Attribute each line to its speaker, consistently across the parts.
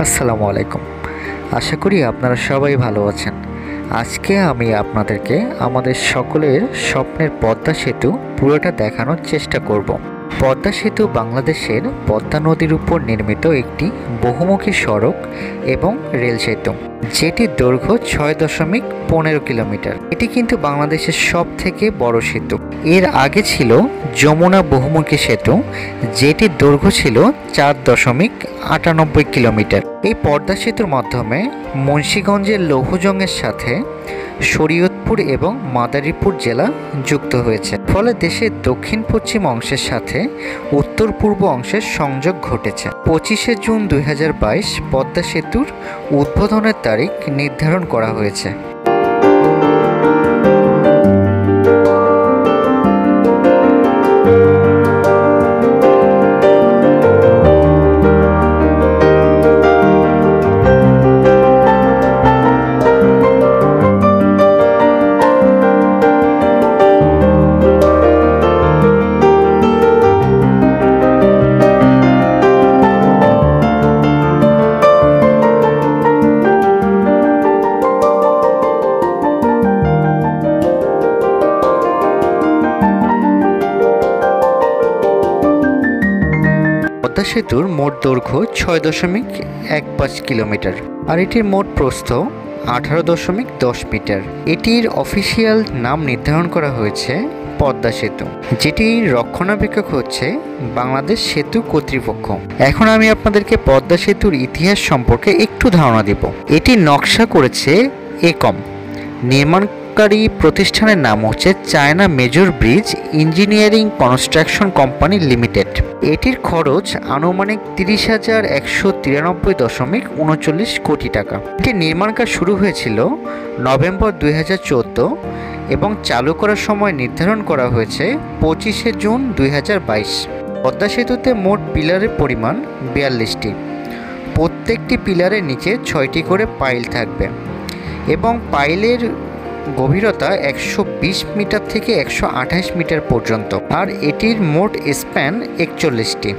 Speaker 1: আসসালামু আলাইকুম। আশা করি আপনারা সবাই ভালো আছেন। আজকে আমি আপনাদেরকে আমাদের সকলের স্বপ্নের পদ্মা সেতু পুরোটা দেখানোর চেষ্টা করব। পদ্মা সেতু বাংলাদেশের পদ্মা নদীর উপর নির্মিত একটি বহুমুখী সড়ক এবং রেল সেতু, যেটির দৈর্ঘ্য 6.15 কিলোমিটার। এটি কিন্তু বাংলাদেশের সবথেকে বড় সেতু। এর আগে ছিল যমুনা বহুমুখী সেতু, যেটির দৈর্ঘ্য ছিল 4.98 কিলোমিটার। এই পদ্মা সেতুর মাধ্যমে মুন্সিগঞ্জের লৌহজংয়ের সাথে শরীয়তপুর এবং মাদারীপুর জেলা যুক্ত হয়েছে, ফলে দেশের দক্ষিণ পশ্চিম অংশের সাথে উত্তর পূর্ব অংশের সংযোগ ঘটেছে। 25শে জুন 2022 পদ্মা সেতুর উদ্বোধনের তারিখ নির্ধারণ করা হয়েছে। পদ্মা সেতুর মোট দৈর্ঘ্য 6.15 কিলোমিটার আর এটির মোট প্রস্থ 18.10 মিটার। এটির অফিসিয়াল নাম নির্ধারণ করা হয়েছে পদ্মা সেতু, যেটির রক্ষণাবেক্ষক হচ্ছে বাংলাদেশ সেতু কর্তৃপক্ষ। এখন আমি আপনাদেরকে পদ্মা সেতুর ইতিহাস সম্পর্কে একটু ধারণা দেব। এটি নকশা করেছে একম। নির্মাণকারী প্রতিষ্ঠানের নাম হচ্ছে China major bridge engineering construction company limited. এটির খরচ আনুমানিক 30,193.39 কোটি টাকা। এটির নির্মাণ কাজ শুরু হয়েছিল নভেম্বর 2014 এবং চালু করার সময় নির্ধারণ করা হয়েছে 25শে জুন 2022। পদ্মা সেতুতে মোট পিলারের পরিমাণ 42টি। প্রত্যেকটি পিলারের নিচে 6টি করে পাইল থাকবে এবং পাইলের গভীরতা 120 মিটার থেকে 128 মিটার পর্যন্ত, আর এটির মোট স্প্যান 41টি।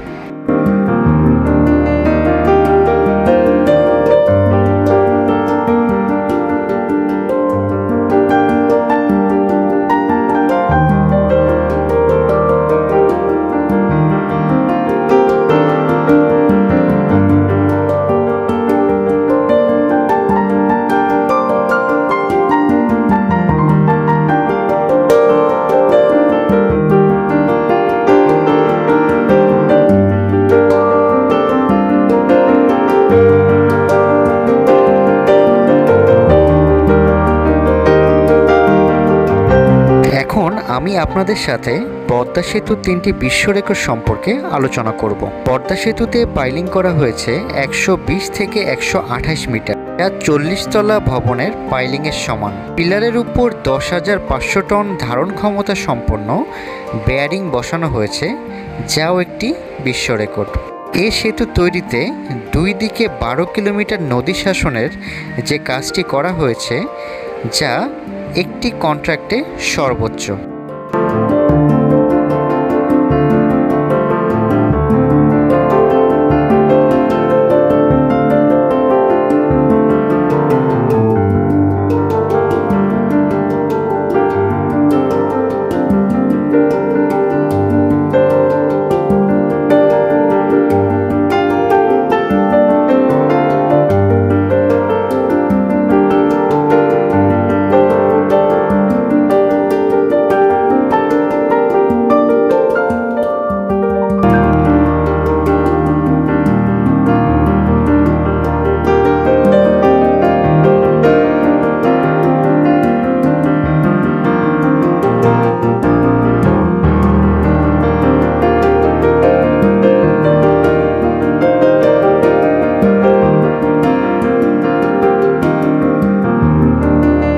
Speaker 1: এখন আমি আপনাদের সাথে পদ্মা সেতুর 3টি বিশ্ব রেকর্ড সম্পর্কে আলোচনা করব। পদ্মা সেতুতে পাইলিং করা হয়েছে 120 থেকে 128 মিটার, যা 40 তলা ভবনের পাইলিংয়ের সমান। পিলারের উপর 10,500 টন ধারণ ক্ষমতা সম্পন্ন বেয়ারিং বসানো হয়েছে, যাও একটি বিশ্ব রেকর্ড। এই সেতু তৈরিতে দুই দিকে 12 কিলোমিটার নদী শাসনের যে কাজটি করা হয়েছে, যা একটি কন্ট্রাক্টে সর্বোচ্চ।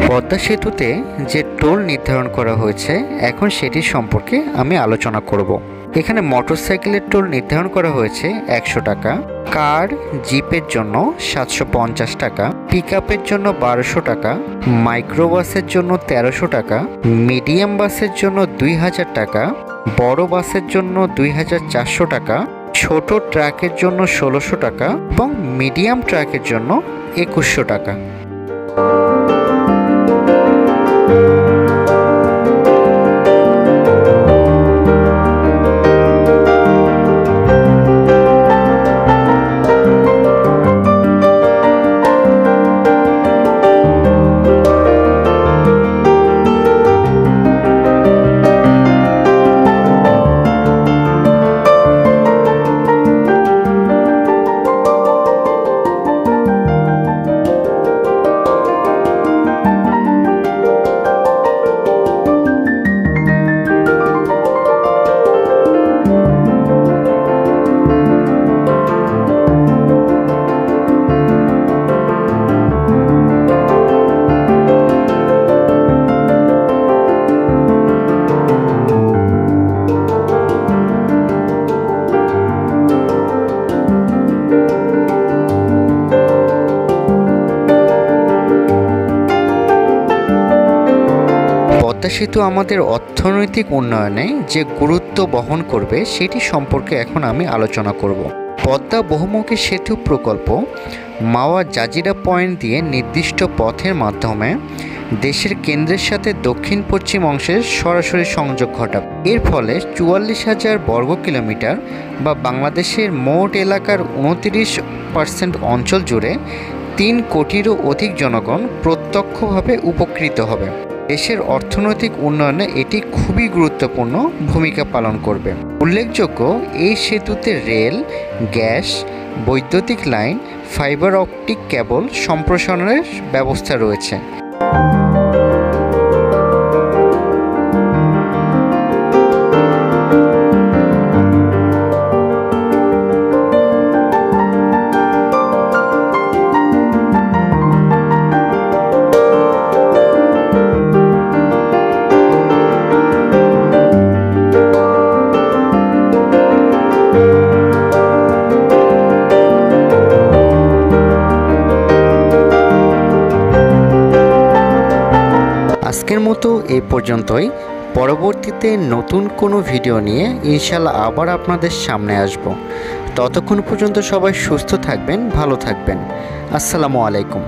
Speaker 1: পদ্মা সেতুতে যে টোল নির্ধারণ করা হয়েছে, এখন সেটি সম্পর্কে আমি আলোচনা করব। এখানে মোটরসাইকেলের টোল নির্ধারণ করা হয়েছে 100 টাকা, কার জিপের জন্য 750 টাকা, পিকআপের জন্য 1200 টাকা, মাইক্রোবাসের জন্য 1300 টাকা, মিডিয়াম বাসের জন্য 2000 টাকা, বড় বাসের জন্য 2400 টাকা, ছোট ট্রাকের জন্য ১৬০০ টাকা এবং মিডিয়াম ট্রাকের জন্য ২১০০ টাকা। পদ্মা সেতু আমাদের অর্থনৈতিক উন্নয়নে যে গুরুত্ব বহন করবে সেটি সম্পর্কে এখন আমি আলোচনা করব। পদ্মা বহুমুখী সেতু প্রকল্প মাওয়া জাজিরা পয়েন্ট দিয়ে নির্দিষ্ট পথের মাধ্যমে দেশের কেন্দ্রের সাথে দক্ষিণ পশ্চিম অংশের সরাসরি সংযোগ ঘটাবে। এর ফলে ৪৪,০০০ বর্গ কিলোমিটার বা বাংলাদেশের মোট এলাকার ২৯% অঞ্চল জুড়ে ৩ কোটিরও অধিক জনগণ প্রত্যক্ষভাবে উপকৃত হবে। দেশের অর্থনৈতিক উন্নয়নে এটি খুবই গুরুত্বপূর্ণ ভূমিকা পালন করবে। উল্লেখযোগ্য, এই সেতুতে রেল, গ্যাস, বৈদ্যুতিক লাইন, ফাইবার অপটিক কেবল সম্প্রসারণের ব্যবস্থা রয়েছে। আজকের মতো এই পর্যন্তই। পরবর্তীতে নতুন কোনো ভিডিও নিয়ে ইনশাল্লাহ আবার আপনাদের সামনে আসব। ততক্ষণ পর্যন্ত সবাই সুস্থ থাকবেন, ভালো থাকবেন। আসসালামু আলাইকুম।